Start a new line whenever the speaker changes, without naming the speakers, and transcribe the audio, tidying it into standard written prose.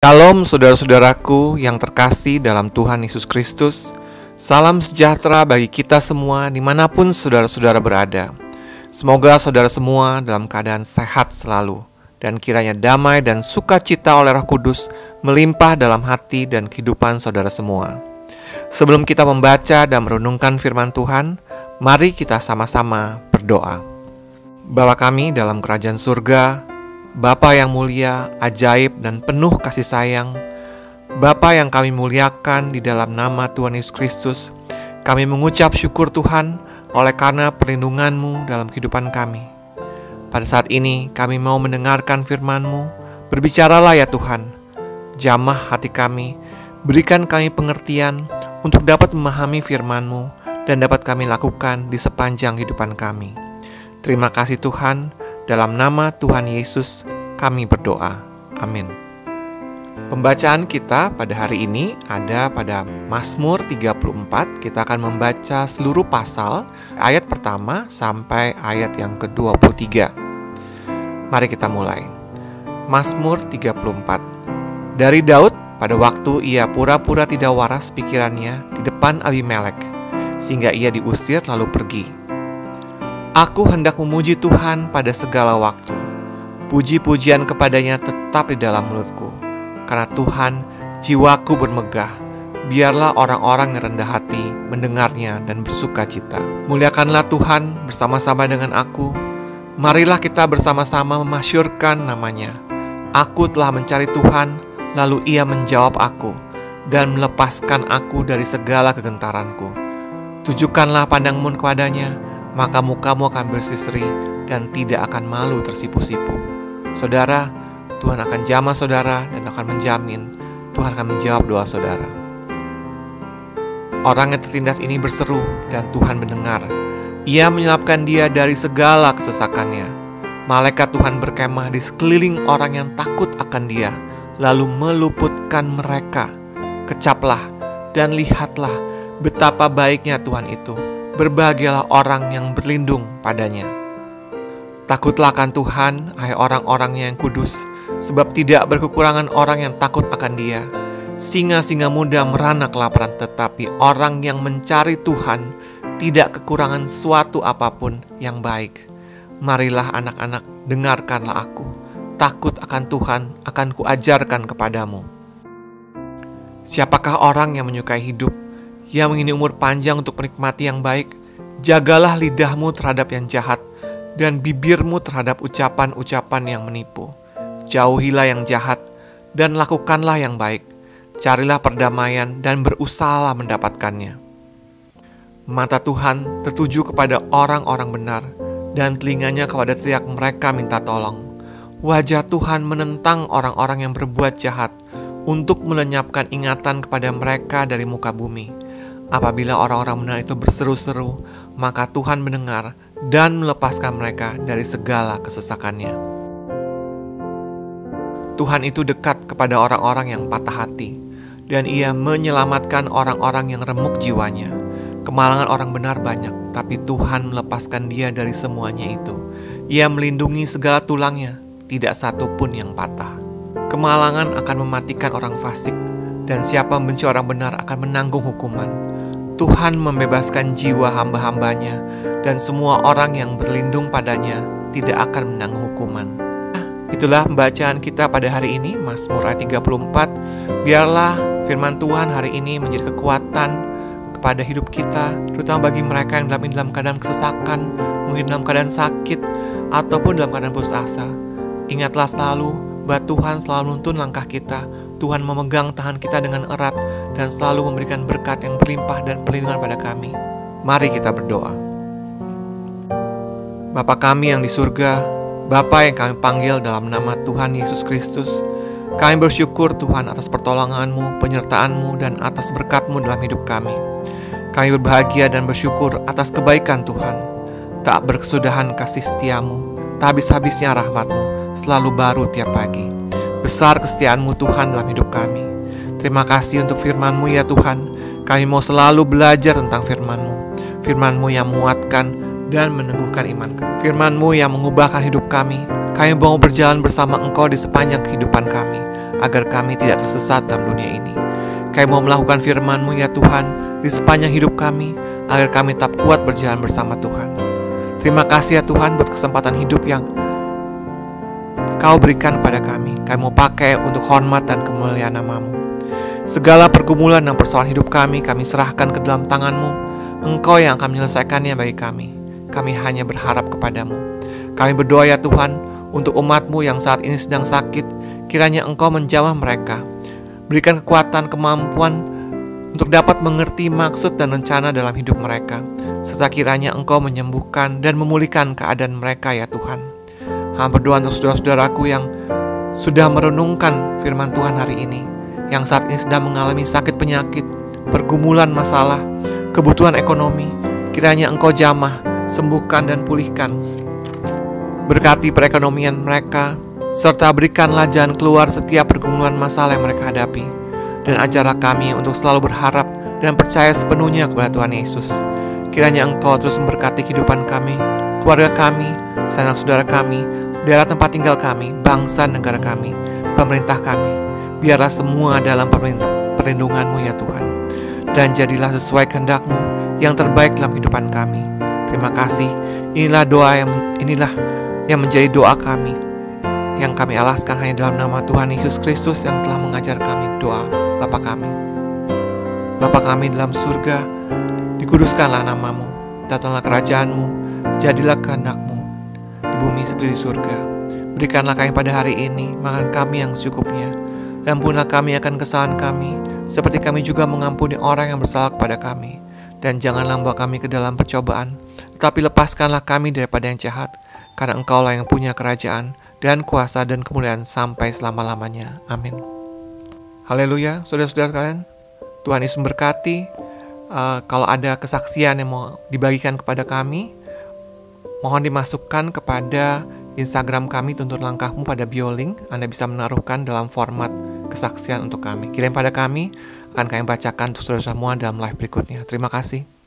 Shalom saudara-saudaraku yang terkasih dalam Tuhan Yesus Kristus. Salam sejahtera bagi kita semua dimanapun saudara-saudara berada. Semoga saudara semua dalam keadaan sehat selalu, dan kiranya damai dan sukacita oleh Roh Kudus melimpah dalam hati dan kehidupan saudara semua. Sebelum kita membaca dan merenungkan firman Tuhan, mari kita sama-sama berdoa. Bapa kami dalam kerajaan surga, Bapa yang mulia, ajaib, dan penuh kasih sayang, Bapa yang kami muliakan di dalam nama Tuhan Yesus Kristus, kami mengucap syukur Tuhan oleh karena perlindungan-Mu dalam kehidupan kami. Pada saat ini kami mau mendengarkan firman-Mu. Berbicaralah ya Tuhan, jamah hati kami, berikan kami pengertian untuk dapat memahami firman-Mu dan dapat kami lakukan di sepanjang kehidupan kami. Terima kasih Tuhan. Dalam nama Tuhan Yesus kami berdoa. Amin. Pembacaan kita pada hari ini ada pada Mazmur 34. Kita akan membaca seluruh pasal, ayat pertama sampai ayat yang ke-23. Mari kita mulai. Mazmur 34. Dari Daud pada waktu ia pura-pura tidak waras pikirannya di depan Abimelek, sehingga ia diusir lalu pergi. Aku hendak memuji Tuhan pada segala waktu. Puji-pujian kepadanya tetap di dalam mulutku. Karena Tuhan, jiwaku bermegah. Biarlah orang-orang yang rendah hati mendengarnya dan bersuka cita. Muliakanlah Tuhan bersama-sama dengan aku. Marilah kita bersama-sama memasyurkan namanya. Aku telah mencari Tuhan, lalu ia menjawab aku dan melepaskan aku dari segala kegentaranku. Tujukanlah pandangmu kepadanya, maka mukamu akan berseri dan tidak akan malu tersipu-sipu. Saudara, Tuhan akan jamah saudara dan akan menjamin Tuhan akan menjawab doa saudara. Orang yang tertindas ini berseru dan Tuhan mendengar. Ia menyelamatkan dia dari segala kesesakannya. Malaikat Tuhan berkemah di sekeliling orang yang takut akan dia, lalu meluputkan mereka. Kecaplah dan lihatlah betapa baiknya Tuhan itu. Berbahagialah orang yang berlindung padanya. Takutlah akan Tuhan, hai orang-orangnya yang kudus, sebab tidak berkekurangan orang yang takut akan dia. Singa-singa muda merana kelaparan, tetapi orang yang mencari Tuhan tidak kekurangan suatu apapun yang baik. Marilah anak-anak, dengarkanlah aku. Takut akan Tuhan akan kuajarkan kepadamu. Siapakah orang yang menyukai hidup, yang mengingini umur panjang untuk menikmati yang baik? Jagalah lidahmu terhadap yang jahat, dan bibirmu terhadap ucapan-ucapan yang menipu. Jauhilah yang jahat, dan lakukanlah yang baik. Carilah perdamaian, dan berusahalah mendapatkannya. Mata Tuhan tertuju kepada orang-orang benar, dan telinganya kepada teriak mereka minta tolong. Wajah Tuhan menentang orang-orang yang berbuat jahat, untuk melenyapkan ingatan kepada mereka dari muka bumi. Apabila orang-orang benar itu berseru-seru, maka Tuhan mendengar dan melepaskan mereka dari segala kesesakannya. Tuhan itu dekat kepada orang-orang yang patah hati, dan ia menyelamatkan orang-orang yang remuk jiwanya. Kemalangan orang benar banyak, tapi Tuhan melepaskan dia dari semuanya itu. Ia melindungi segala tulangnya, tidak satu pun yang patah. Kemalangan akan mematikan orang fasik, dan siapa membenci orang benar akan menanggung hukuman. Tuhan membebaskan jiwa hamba-hambanya, dan semua orang yang berlindung padanya tidak akan menanggung hukuman. Itulah pembacaan kita pada hari ini, Mazmur ayat 34. Biarlah firman Tuhan hari ini menjadi kekuatan kepada hidup kita, terutama bagi mereka yang dalam keadaan kesesakan, mungkin dalam keadaan sakit, ataupun dalam keadaan putus asa. Ingatlah selalu bahwa Tuhan selalu menuntun langkah kita. Tuhan memegang tangan kita dengan erat dan selalu memberikan berkat yang berlimpah dan perlindungan pada kami. Mari kita berdoa. Bapa kami yang di surga, Bapa yang kami panggil dalam nama Tuhan Yesus Kristus, kami bersyukur Tuhan atas pertolongan-Mu, penyertaan-Mu, dan atas berkat-Mu dalam hidup kami. Kami berbahagia dan bersyukur atas kebaikan Tuhan. Tak berkesudahan kasih setia-Mu, tak habis-habisnya rahmat-Mu, selalu baru tiap pagi. Besar kesetiaan-Mu Tuhan dalam hidup kami. Terima kasih untuk firman-Mu ya Tuhan. Kami mau selalu belajar tentang firman-Mu. Firman-Mu yang menguatkan dan meneguhkan iman kami. Firman-Mu yang mengubahkan hidup kami. Kami mau berjalan bersama Engkau di sepanjang kehidupan kami. agar kami tidak tersesat dalam dunia ini. Kami mau melakukan firman-Mu ya Tuhan di sepanjang hidup kami, agar kami tetap kuat berjalan bersama Tuhan. Terima kasih ya Tuhan buat kesempatan hidup yang Kau berikan pada kami. Kami mau pakai untuk hormat dan kemuliaan nama-Mu. Segala pergumulan dan persoalan hidup kami serahkan ke dalam tangan-Mu. Engkau yang akan menyelesaikannya bagi kami. Kami hanya berharap kepadamu. Kami berdoa ya Tuhan untuk umat-Mu yang saat ini sedang sakit. Kiranya Engkau menjamah mereka. Berikan kekuatan, kemampuan untuk dapat mengerti maksud dan rencana dalam hidup mereka. Serta kiranya Engkau menyembuhkan dan memulihkan keadaan mereka ya Tuhan. Hamba berdoa untuk saudara-saudaraku yang sudah merenungkan firman Tuhan hari ini, yang saat ini sedang mengalami sakit penyakit, pergumulan masalah, kebutuhan ekonomi. Kiranya Engkau jamah, sembuhkan dan pulihkan. Berkati perekonomian mereka, serta berikanlah jalan keluar setiap pergumulan masalah yang mereka hadapi. Dan ajarlah kami untuk selalu berharap dan percaya sepenuhnya kepada Tuhan Yesus. Kiranya Engkau terus memberkati kehidupan kami, keluarga kami, sanak saudara kami, daerah tempat tinggal kami, bangsa negara kami, pemerintah kami. Biarlah semua dalam perlindungan-Mu ya Tuhan. Dan jadilah sesuai kehendak-Mu yang terbaik dalam kehidupan kami. Terima kasih. Inilah yang menjadi doa kami, yang kami alaskan hanya dalam nama Tuhan Yesus Kristus yang telah mengajar kami doa Bapa kami. Bapa kami dalam surga, dikuduskanlah nama-Mu, datanglah kerajaan-Mu, jadilah kehendak-Mu di bumi seperti di surga. Berikanlah kami pada hari ini makan kami yang secukupnya, dan ampunilah kami akan kesalahan kami, seperti kami juga mengampuni orang yang bersalah kepada kami. Dan janganlah membawa kami ke dalam percobaan, tetapi lepaskanlah kami daripada yang jahat, karena Engkaulah yang punya kerajaan dan kuasa dan kemuliaan sampai selama-lamanya. Amin. Haleluya, saudara-saudara sekalian. Tuhan Yesus memberkati. Kalau ada kesaksian yang mau dibagikan kepada kami, mohon dimasukkan kepada Instagram kami, Tuntun Langkahmu, pada bio link. Anda bisa menaruhkan dalam format kesaksian untuk kami. Kirim pada kami, akan kami bacakan untuk saudara semua dalam live berikutnya. Terima kasih.